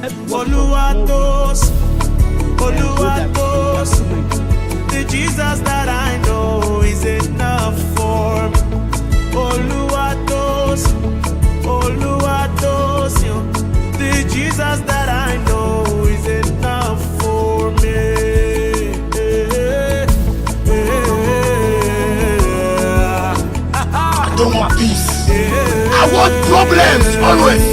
Oluwatos, Oluwatos, the Jesus that I know is enough for me. Oluwatos, Oluwatos, the Jesus that I know is enough for me. I don't want peace. I want problems always.